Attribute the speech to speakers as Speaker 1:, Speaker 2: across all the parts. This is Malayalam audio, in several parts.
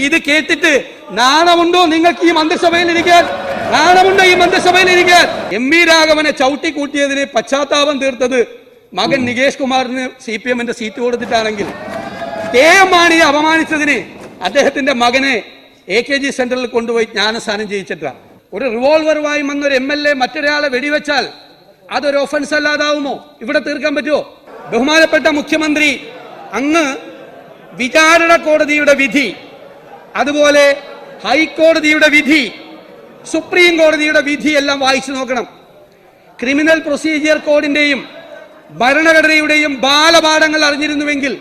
Speaker 1: ഇത് കേട്ടിട്ട് നാണമുണ്ടോ നിങ്ങൾക്ക് ഈ മന്ത്രിസഭയിൽ ഇരിക്കാൻ? നാണമുണ്ടോ ഈ മന്ത്രിസഭയിൽ ഇരിക്കാൻ? MP രാഘവനെ ചവിട്ടിക്കൂട്ടിയതിന് പശ്ചാത്താപം തീർത്തത് മകൻ നികേഷ് കുമാറിന് CPM-ന്റെ സീറ്റ് കൊടുത്തിട്ടാണെങ്കിൽ, KM മാണിയെ അപമാനിച്ചതിന് അദ്ദേഹത്തിന്റെ മകനെ AKG സെന്ററിൽ കൊണ്ടുപോയി ജ്ഞാനസ്നാനം ചെയ്യിച്ചിട്ടാണ്. ഒരു റിവോൾവറുമായി വന്നൊരു MLA മറ്റൊരാളെ വെടിവെച്ചാൽ അതൊരു ഒഫൻസ് അല്ലാതാവുമോ? ഇവിടെ തീർക്കാൻ പറ്റുമോ? ബഹുമാനപ്പെട്ട മുഖ്യമന്ത്രി, അങ്ങ് വിചാരണ കോടതിയുടെ വിധി, അതുപോലെ ഹൈക്കോടതിയുടെ വിധി, സുപ്രീം കോടതിയുടെ വിധി എല്ലാം വായിച്ചു നോക്കണം. ക്രിമിനൽ പ്രൊസീജിയർ കോഡിന്റെയും ഭരണഘടനയുടെയും ബാലപാഠങ്ങൾ അറിഞ്ഞിരുന്നുവെങ്കിൽ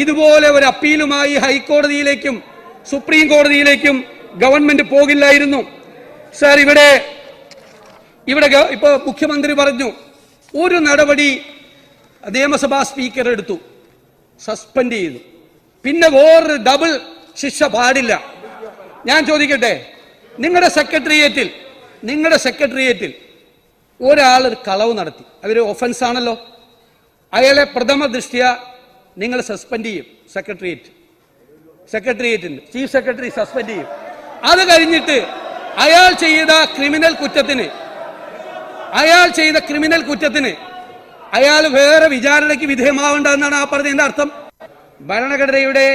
Speaker 1: ഇതുപോലെ ഒരു അപ്പീലുമായി ഹൈക്കോടതിയിലേക്കും സുപ്രീം കോടതിയിലേക്കും ഗവൺമെന്റ് പോകില്ലായിരുന്നു. സർ, ഇവിടെ ഇപ്പൊ മുഖ്യമന്ത്രി പറഞ്ഞു ഒരു നടപടി നിയമസഭാ സ്പീക്കർ എടുത്തു, സസ്പെൻഡ് ചെയ്തു, പിന്നെ വേറൊരു ഡബിൾ ശിക്ഷ പാടില്ല. ഞാൻ ചോദിക്കട്ടെ, നിങ്ങളുടെ സെക്രട്ടേറിയറ്റിൽ ഒരാൾ ഒരു കളവ് നടത്തി, അതൊരു ഒഫൻസ് ആണല്ലോ. അയാളെ പ്രഥമ ദൃഷ്ട്യാ നിങ്ങൾ സസ്പെൻഡ് ചെയ്യും. സെക്രട്ടേറിയറ്റിന്റെ ചീഫ് സെക്രട്ടറി സസ്പെൻഡ് ചെയ്യും. അത് കഴിഞ്ഞിട്ട് അയാൾ ചെയ്ത ക്രിമിനൽ കുറ്റത്തിന് അയാൾ വേറെ വിചാരണയ്ക്ക് വിധേയമാവേണ്ടെന്നാണ് ആ പറഞ്ഞതിന്റെ അർത്ഥം. ഭരണഘടനയുടെ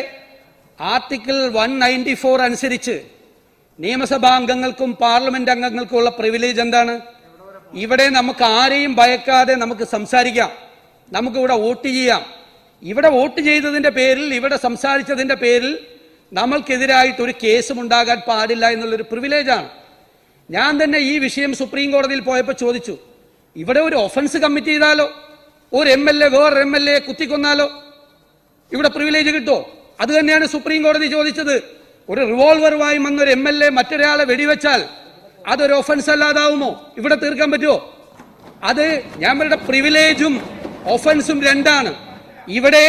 Speaker 1: ആർട്ടിക്കിൾ 194 അനുസരിച്ച് നിയമസഭാ അംഗങ്ങൾക്കും പാർലമെന്റ് അംഗങ്ങൾക്കും ഉള്ള പ്രിവിലേജ് എന്താണ്? ഇവിടെ നമുക്ക് ആരെയും ഭയക്കാതെ നമുക്ക് സംസാരിക്കാം, നമുക്കിവിടെ വോട്ട് ചെയ്യാം. ഇവിടെ വോട്ട് ചെയ്തതിന്റെ പേരിൽ, ഇവിടെ സംസാരിച്ചതിന്റെ പേരിൽ നമ്മൾക്കെതിരായിട്ട് ഒരു കേസും ഉണ്ടാകാൻ പാടില്ല എന്നുള്ളൊരു പ്രിവിലേജാണ്. ഞാൻ തന്നെ ഈ വിഷയം സുപ്രീം കോടതിയിൽ പോയപ്പോൾ ചോദിച്ചു, ഇവിടെ ഒരു ഒഫൻസ് കമ്മിറ്റ് ചെയ്താലോ, ഒരു MLA വേറൊരു MLA കുത്തിക്കൊന്നാലോ ഇവിടെ പ്രിവിലേജ് കിട്ടുമോ? അത് തന്നെയാണ് സുപ്രീം കോടതി ചോദിച്ചത്. ഒരു റിവോൾവറുമായി വന്നൊരു MLA മറ്റൊരാളെ വെടിവെച്ചാൽ അതൊരു ഒഫൻസ് അല്ലാതാവുമോ? ഇവിടെ തീർക്കാൻ പറ്റുമോ? അത് ഞങ്ങളുടെ പ്രിവിലേജും ഒഫൻസും രണ്ടാണ്. ഇവിടെ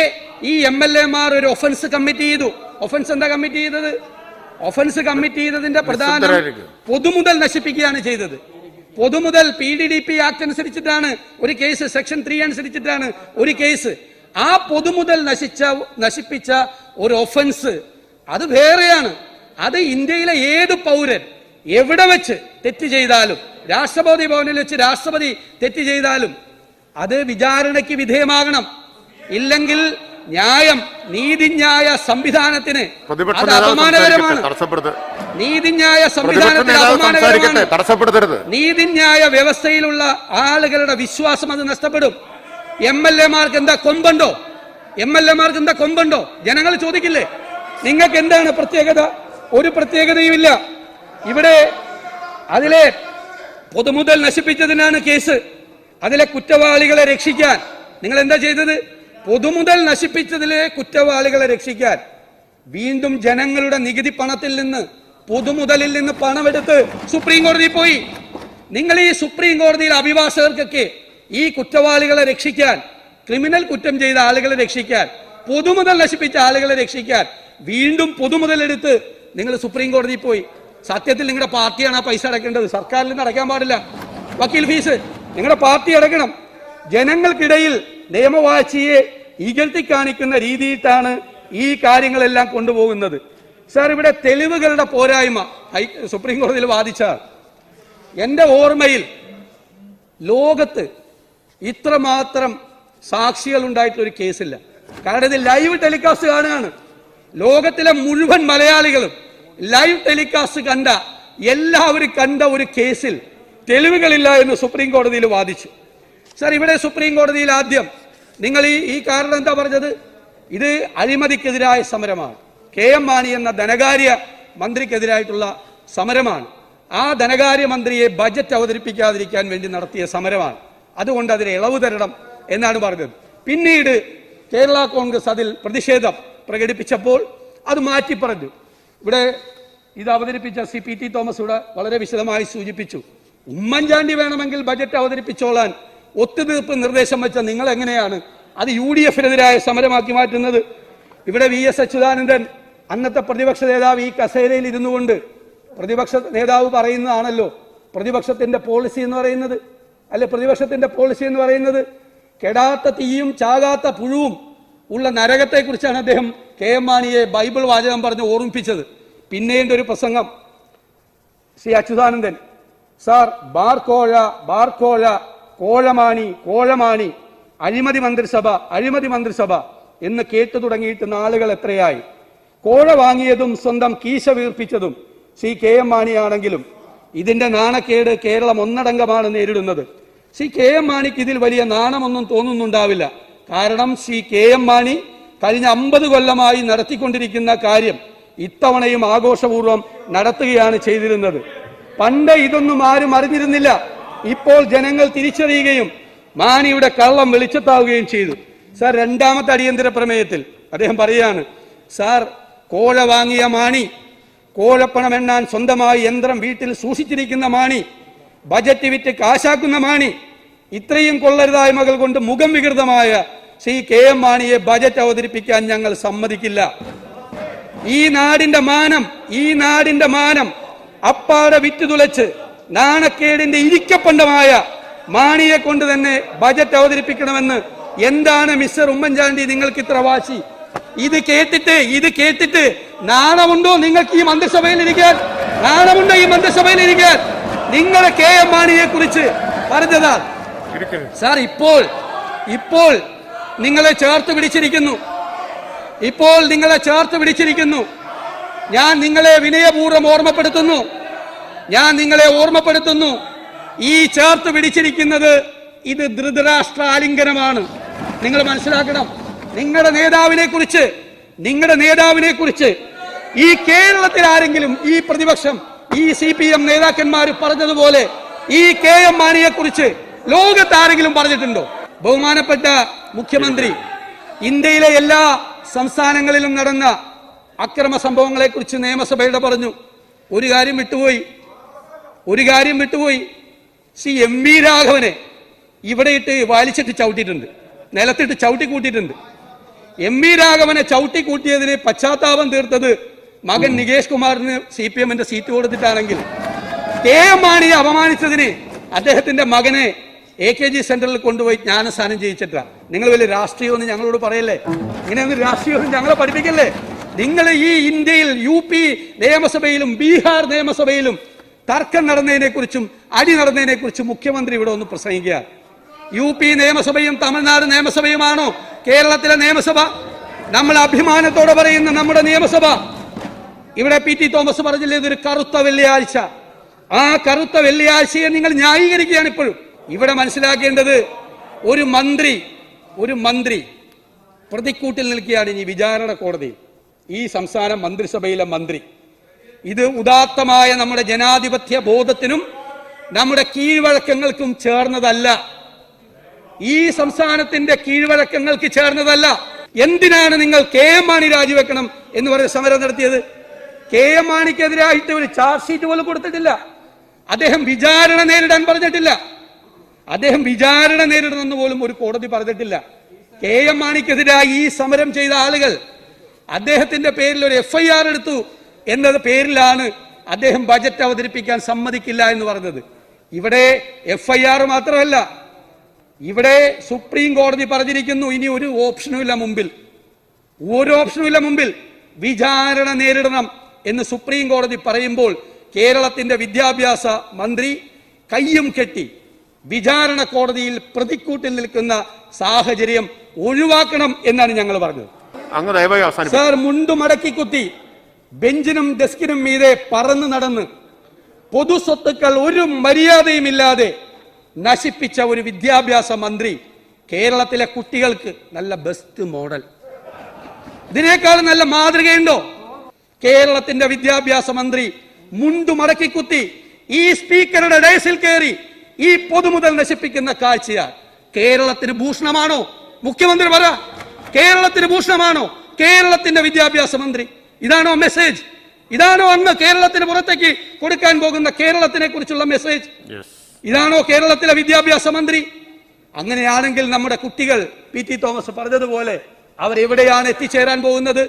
Speaker 1: ഈ MLA-മാർ ഒരു ഒഫൻസ് കമ്മിറ്റ് ചെയ്തു. ഒഫൻസ് എന്താ കമ്മിറ്റ് ചെയ്തത്? ഒഫൻസ് കമ്മിറ്റ് ചെയ്തതിന്റെ പ്രധാനം പൊതുമുതൽ നശിപ്പിക്കുകയാണ് ചെയ്തത്. പൊതുമുതൽ PDDP ആക്ട് അനുസരിച്ചിട്ടാണ് ഒരു കേസ്, സെക്ഷൻ 3 അനുസരിച്ചിട്ടാണ് ഒരു കേസ്. ആ പൊതുമുതൽ നശിപ്പിച്ച ഒരു ഒഫൻസ് അത് വേറെയാണ്. അത് ഇന്ത്യയിലെ ഏത് പൗരൻ എവിടെ വെച്ച് തെറ്റ് ചെയ്താലും, രാഷ്ട്രപതി ഭവനിൽ വെച്ച് രാഷ്ട്രപതി തെറ്റ് ചെയ്താലും അത് വിചാരണയ്ക്ക് വിധേയമാകണം. ഇല്ലെങ്കിൽ നീതിന്യായ സംവിധാനത്തിന് അത് അപമാനകരമാണ്. നീതിന്യായ സംവിധാനത്തിന് അപമാനകരമാണ്. നീതിന്യായ വ്യവസ്ഥയിലുള്ള ആളുകളുടെ വിശ്വാസം അത് നഷ്ടപ്പെടും. MLA-മാർക്ക് എന്താ കൊമ്പുണ്ടോ? ജനങ്ങൾ ചോദിക്കില്ലേ, നിങ്ങൾക്ക് എന്താണ് പ്രത്യേകത? ഒരു പ്രത്യേകതയുമില്ല. ഇവിടെ അതിലെ പൊതുമുതൽ നശിപ്പിച്ചതിനാണ് കേസ്. അതിലെ കുറ്റവാളികളെ രക്ഷിക്കാൻ നിങ്ങൾ എന്താ ചെയ്തത്? പൊതുമുതൽ നശിപ്പിച്ചതിലെ കുറ്റവാളികളെ രക്ഷിക്കാൻ വീണ്ടും ജനങ്ങളുടെ നികുതി പണത്തിൽ നിന്ന്, പൊതുമുതലിൽ നിന്ന് പണമെടുത്ത് സുപ്രീം കോടതിയിൽ പോയി. നിങ്ങൾ ഈ സുപ്രീം കോടതിയിൽ അഭിഭാഷകർക്കൊക്കെ ഈ കുറ്റവാളികളെ രക്ഷിക്കാൻ, ക്രിമിനൽ കുറ്റം ചെയ്ത ആളുകളെ രക്ഷിക്കാൻ, പൊതുമുതൽ നശിപ്പിച്ച ആളുകളെ രക്ഷിക്കാൻ വീണ്ടും പൊതുമുതലെടുത്ത് നിങ്ങൾ സുപ്രീം കോടതിയിൽ പോയി. സത്യത്തിൽ നിങ്ങളുടെ പാർട്ടിയാണ് ആ പൈസ അടയ്ക്കേണ്ടത്, സർക്കാരിൽ നിന്ന് അടയ്ക്കാൻ പാടില്ല. വക്കീൽ ഫീസ് നിങ്ങളുടെ പാർട്ടി അടയ്ക്കണം. ജനങ്ങൾക്കിടയിൽ നിയമവാഴ്ചയെ ഇകഴ്ത്തി കാണിക്കുന്ന രീതിയിലാണ് ഈ കാര്യങ്ങളെല്ലാം കൊണ്ടുപോകുന്നത്. സാർ, ഇവിടെ തെളിവുകളുടെ പോരായ്മ സുപ്രീം കോടതിയിൽ വാദിച്ച എന്റെ ഓർമ്മയിൽ ലോകത്ത് ഇത്രമാത്രം സാക്ഷികൾ ഉണ്ടായിട്ടൊരു കേസില്ല. കാരണം ഇത് ലൈവ് ടെലികാസ്റ്റ് കാണുകയാണ്. ലോകത്തിലെ മുഴുവൻ മലയാളികളും ലൈവ് ടെലികാസ്റ്റ് എല്ലാവരും കണ്ട ഒരു കേസിൽ തെളിവുകളില്ല എന്ന് സുപ്രീം കോടതിയിൽ വാദിച്ചു. സാർ, ഇവിടെ സുപ്രീം കോടതിയിൽ ആദ്യം നിങ്ങൾ ഈ കാരണം എന്താ പറഞ്ഞത്? ഇത് അഴിമതിക്കെതിരായ സമരമാണ്, KM മാണി എന്ന ധനകാര്യ മന്ത്രിക്കെതിരായിട്ടുള്ള സമരമാണ്. ആ ധനകാര്യ മന്ത്രിയെ ബജറ്റ് അവതരിപ്പിക്കാതിരിക്കാൻ വേണ്ടി നടത്തിയ സമരമാണ്. അതുകൊണ്ട് അതിന് ഇളവ് തരണം എന്നാണ് പറഞ്ഞത്. പിന്നീട് കേരള കോൺഗ്രസ് അതിൽ പ്രതിഷേധം പ്രകടിപ്പിച്ചപ്പോൾ അത് മാറ്റി പറഞ്ഞു. ഇവിടെ ഇത് അവതരിപ്പിച്ച PT തോമസ് ഇവിടെ വളരെ വിശദമായി സൂചിപ്പിച്ചു. ഉമ്മൻചാണ്ടി വേണമെങ്കിൽ ബജറ്റ് അവതരിപ്പിച്ചോളാൻ ഒത്തുതീർപ്പ് നിർദ്ദേശം വെച്ച നിങ്ങൾ എങ്ങനെയാണ് അത് UDF-നെതിരായ സമരമാക്കി മാറ്റുന്നത്? ഇവിടെ VS അച്യുതാനന്ദൻ, അന്നത്തെ പ്രതിപക്ഷ നേതാവ്, ഈ കസേരയിൽ ഇരുന്നു കൊണ്ട് പ്രതിപക്ഷ നേതാവ് പറയുന്നതാണല്ലോ പ്രതിപക്ഷത്തിന്റെ പോളിസി എന്ന് പറയുന്നത്. അല്ലെ, പ്രതിപക്ഷത്തിന്റെ പോളിസി എന്ന് പറയുന്നത് കെടാത്ത തീയും ചാകാത്ത പുഴുവും ഉള്ള നരകത്തെക്കുറിച്ചാണ് അദ്ദേഹം കെ എം മാണിയെ ബൈബിൾ വാചകം പറഞ്ഞ് ഓർമ്മിപ്പിച്ചത്. പിന്നീട് ഒരു പ്രസംഗം ശ്രീ അച്യുതാനന്ദൻ സാർ ബാർക്കോഴ ബാർക്കോഴ കോഴമാണി കോഴമാണി അഴിമതി മന്ത്രിസഭ എന്ന് കേട്ടു തുടങ്ങിയിട്ട് നാളുകൾ എത്രയായി. കോഴ വാങ്ങിയതും സ്വന്തം കീശ വീർപ്പിച്ചതും ശ്രീ കെ എം മാണിയാണെങ്കിലും ഇതിന്റെ നാണക്കേട് കേരളം ഒന്നടങ്കമാണ് നേരിടുന്നത്. ശ്രീ കെ എം മാണിക്ക് ഇതിൽ വലിയ നാണമൊന്നും തോന്നുന്നുണ്ടാവില്ല. കാരണം ശ്രീ കെ എം മാണി കഴിഞ്ഞ 50 കൊല്ലമായി നടത്തിക്കൊണ്ടിരിക്കുന്ന കാര്യം ഇത്തവണയും ആഘോഷപൂർവ്വം നടത്തുകയാണ് ചെയ്തിരുന്നത്. പണ്ട് ഇതൊന്നും ആരും അറിഞ്ഞിരുന്നില്ല. ഇപ്പോൾ ജനങ്ങൾ തിരിച്ചറിയുകയും മാണിയുടെ കള്ളം വെളിച്ചത്താവുകയും ചെയ്തു. സാർ, രണ്ടാമത്തെ അടിയന്തര പ്രമേയത്തിൽ അദ്ദേഹം പറയുകയാണ്, സാർ കോഴ വാങ്ങിയ മാണി, കോഴപ്പണം എണ്ണാൻ സ്വന്തമായി യന്ത്രം വീട്ടിൽ സൂക്ഷിച്ചിരിക്കുന്ന മാണി, ബജറ്റ് വിറ്റ് കാശാക്കുന്ന മാണി, ഇത്രയും കൊള്ളരുതായ്മകൾ കൊണ്ട് മുഖം വികൃതമായ ശ്രീ കെ എം മാണിയെ ബജറ്റ് അവതരിപ്പിക്കാൻ ഞങ്ങൾ സമ്മതിക്കില്ല. ഈ നാടിന്റെ മാനം അപ്പാടെ വിറ്റുതുലച്ച് നാണക്കേടിന്റെ ഇരിക്കപ്പണ്ടമായ മാണിയെ കൊണ്ട് തന്നെ ബജറ്റ് അവതരിപ്പിക്കണമെന്ന് എന്താണ് മിസ്റ്റർ ഉമ്മൻചാണ്ടി നിങ്ങൾക്ക് ഇത്ര വാശി? ഇത് കേട്ടിട്ട് നാണമുണ്ടോ നിങ്ങൾക്ക് ഈ മന്ത്രിസഭയിൽ ഇരിക്കാൻ? നാണമുണ്ടോ ഈ മന്ത്രിസഭയിൽ ഇരിക്കാൻ? നിങ്ങളെ കെ എം മാണിയെ കുറിച്ച് പറഞ്ഞതാ സാർ. ഇപ്പോൾ നിങ്ങളെ ചേർത്ത് പിടിച്ചിരിക്കുന്നു. ഞാൻ നിങ്ങളെ വിനയപൂർവ്വം ഓർമ്മപ്പെടുത്തുന്നു. ഈ ചേർത്ത് പിടിച്ചിരിക്കുന്നത് ഇത് ധൃതരാഷ്ട്ര ആലിംഗനമാണ്. നിങ്ങൾ മനസ്സിലാക്കണം. നിങ്ങളുടെ നേതാവിനെ കുറിച്ച് ഈ കേരളത്തിൽ ആരെങ്കിലും, ഈ പ്രതിപക്ഷം, ഈ CPM നേതാക്കന്മാർ പറഞ്ഞതുപോലെ ഈ കെ എം മാണിയെ കുറിച്ച് ലോകത്ത് ആരെങ്കിലും പറഞ്ഞിട്ടുണ്ടോ? ബഹുമാനപ്പെട്ട മുഖ്യമന്ത്രി ഇന്ത്യയിലെ എല്ലാ സംസ്ഥാനങ്ങളിലും നടന്ന അക്രമ സംഭവങ്ങളെ കുറിച്ച് നിയമസഭയുടെ പറഞ്ഞു. ഒരു കാര്യം വിട്ടുപോയി. ശ്രീ MV രാഘവനെ ഇവിടെ ഇട്ട് വലിച്ചിട്ട് ചവിട്ടിയിട്ടുണ്ട്, നിലത്തിട്ട് ചവിട്ടി കൂട്ടിയിട്ടുണ്ട്. MV രാഘവനെ ചവിട്ടി കൂട്ടിയതിന് പശ്ചാത്താപം തീർത്തത് മകൻ നികേഷ് കുമാറിന് CPM-ന്റെ സീറ്റ് കൊടുത്തിട്ടാണെങ്കിൽ കെ എം മാണിയെ അപമാനിച്ചതിന് അദ്ദേഹത്തിന്റെ മകനെ AKG സെന്ററിൽ കൊണ്ടുപോയി ജ്ഞാനസ്നാനം ചെയ്യിച്ചിട്ടാ. നിങ്ങൾ വലിയ രാഷ്ട്രീയമൊന്നും ഞങ്ങളോട് പറയല്ലേ, ഇങ്ങനെയൊന്നും രാഷ്ട്രീയമൊന്നും ഞങ്ങളെ പഠിപ്പിക്കല്ലേ. നിങ്ങൾ ഈ ഇന്ത്യയിൽ UP നിയമസഭയിലും ബീഹാർ നിയമസഭയിലും തർക്കം നടന്നതിനെക്കുറിച്ചും അടി നടന്നതിനെക്കുറിച്ചും മുഖ്യമന്ത്രി ഇവിടെ ഒന്ന് പ്രസംഗിക്കുക. UP നിയമസഭയും തമിഴ്നാട് നിയമസഭയുമാണോ കേരളത്തിലെ നിയമസഭ? നമ്മൾ അഭിമാനത്തോടെ പറയുന്ന നമ്മുടെ നിയമസഭ. ഇവിടെ PT തോമസ് പറഞ്ഞില്ലേ, ഇതൊരു കറുത്ത വെള്ളിയാഴ്ച. ആ കറുത്ത വെള്ളിയാഴ്ചയെ നിങ്ങൾ ന്യായീകരിക്കുകയാണ് ഇപ്പോഴും. ഇവിടെ മനസ്സിലാക്കേണ്ടത് ഒരു മന്ത്രി പ്രതിക്കൂട്ടിൽ നിൽക്കുകയാണ് ഇനി വിചാരണ കോടതി. ഈ സംസ്ഥാന മന്ത്രിസഭയിലെ മന്ത്രി. ഇത് ഉദാത്തമായ നമ്മുടെ ജനാധിപത്യ ബോധത്തിനും നമ്മുടെ കീഴ്വഴക്കങ്ങൾക്കും ചേർന്നതല്ല. ഈ സംസ്ഥാനത്തിന്റെ കീഴ്വഴക്കങ്ങൾക്ക് ചേർന്നതല്ല. എന്തിനാണ് നിങ്ങൾ കെ എം മാണി രാജിവെക്കണം എന്ന് പറഞ്ഞ് സമരം നടത്തിയത്? കെ എം മാണിക്കെതിരായിട്ട് ഒരു ചാർജ് ഷീറ്റ് പോലും കൊടുത്തിട്ടില്ല. അദ്ദേഹം വിചാരണ നേരിടാൻ പറഞ്ഞിട്ടില്ല. അദ്ദേഹം വിചാരണ നേരിടണമെന്ന് പോലും ഒരു കോടതി പറഞ്ഞിട്ടില്ല. കെ എം മാണിക്കെതിരായി ഈ സമരം ചെയ്ത ആളുകൾ അദ്ദേഹത്തിന്റെ പേരിൽ ഒരു FIR എടുത്തു എന്നത് പേരിലാണ് അദ്ദേഹം ബജറ്റ് അവതരിപ്പിക്കാൻ സമ്മതിക്കില്ല എന്ന് പറഞ്ഞത്. ഇവിടെ FIR മാത്രമല്ല, ഇവിടെ സുപ്രീം കോടതി പറഞ്ഞിരിക്കുന്നു ഇനി ഒരു ഓപ്ഷനുമില്ല മുമ്പിൽ വിചാരണ നേരിടണം എന്ന് സുപ്രീം കോടതി പറയുമ്പോൾ കേരളത്തിന്റെ വിദ്യാഭ്യാസ മന്ത്രി കയ്യും കെട്ടി വിചാരണ കോടതിയിൽ പ്രതിക്കൂട്ടിൽ നിൽക്കുന്ന സാഹചര്യം ഒഴിവാക്കണം എന്നാണ് ഞങ്ങൾ പറഞ്ഞത്. സാർ, മുണ്ടു മടക്കി കുത്തി ബെഞ്ചിനും ഡെസ്കിനും മീതെ പറന്നു നടന്ന് പൊതുസ്വത്തുക്കൾ ഒരു മര്യാദയുമില്ലാതെ നശിപ്പിച്ച ഒരു വിദ്യാഭ്യാസ മന്ത്രി കേരളത്തിലെ കുട്ടികൾക്ക് നല്ല ബെസ്റ്റ് മോഡൽ, ഇതിനേക്കാൾ നല്ല മാതൃകയുണ്ടോ? കേരളത്തിന്റെ വിദ്യാഭ്യാസ മന്ത്രി മുണ്ടു മടക്കി കുത്തി ഈ സ്പീക്കറുടെ ഡയസിൽ കയറി ഈ പൊതുമുതൽ നശിപ്പിക്കുന്ന കാഴ്ചയാണ്. കേരളത്തിന് ഭൂഷണമാണോ? മുഖ്യമന്ത്രി പറ, കേരളത്തിന് ഭൂഷണമാണോ കേരളത്തിന്റെ വിദ്യാഭ്യാസ മന്ത്രി? ഇതാണോ മെസ്സേജ്? ഇതാണോ അന്ന് കേരളത്തിന് പുറത്തേക്ക് കൊടുക്കാൻ പോകുന്ന കേരളത്തിനെ കുറിച്ചുള്ള മെസ്സേജ്? ഇതാണോ കേരളത്തിലെ വിദ്യാഭ്യാസ മന്ത്രി? അങ്ങനെയാണെങ്കിൽ നമ്മുടെ കുട്ടികൾ PT തോമസ് പറഞ്ഞതുപോലെ അവരെവിടെയാണ് എത്തിച്ചേരാൻ പോകുന്നത്?